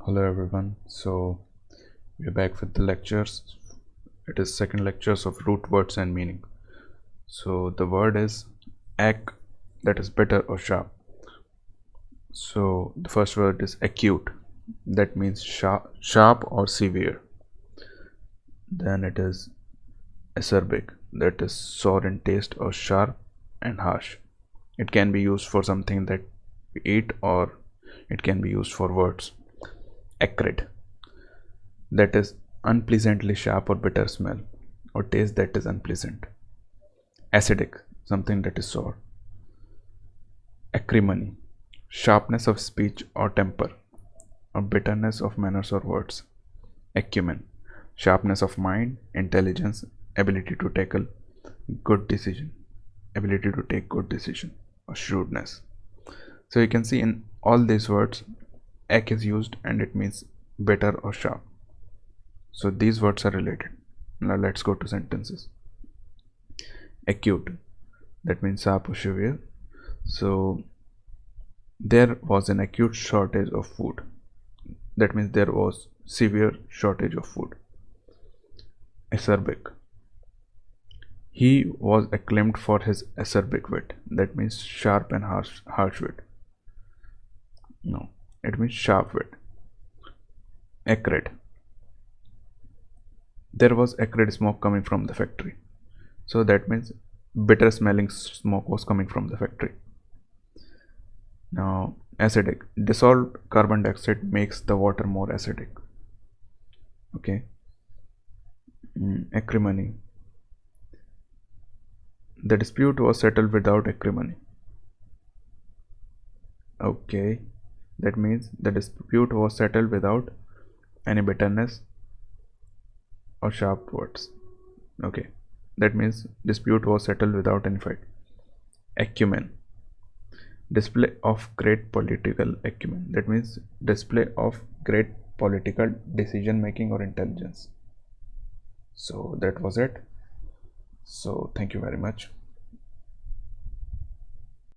Hello everyone. So we're back with the lectures. It is second lectures of root words and meaning. So the word is ac, that is better or sharp. So the first word is acute, that means sharp or severe. Then it is acerbic, that is sour in taste or sharp and harsh. It can be used for something that we eat, or it can be used for words. Acrid, that is unpleasantly sharp or bitter smell or taste that is unpleasant. Acidic, something that is sour. Acrimony, sharpness of speech or temper, or bitterness of manners or words. Acumen, sharpness of mind, intelligence, ability to tackle good decision, ability to take good decision, or shrewdness. So you can see in all these words, ac is used and it means better or sharp. So these words are related. Now let's go to sentences. Acute, that means sharp or severe. So there was an acute shortage of food, that means there was severe shortage of food. Acerbic, he was acclaimed for his acerbic wit, that means sharp and harsh wit. No, it means sharp wit. Acrid, there was acrid smoke coming from the factory, so that means bitter smelling smoke was coming from the factory. Now acidic, dissolved carbon dioxide makes the water more acidic. Okay. Acrimony, the dispute was settled without acrimony. Okay, that means the dispute was settled without any bitterness or sharp words. Okay, that means dispute was settled without any fight. Acumen, display of great political acumen, that means display of great political decision making or intelligence. So that was it. So thank you very much.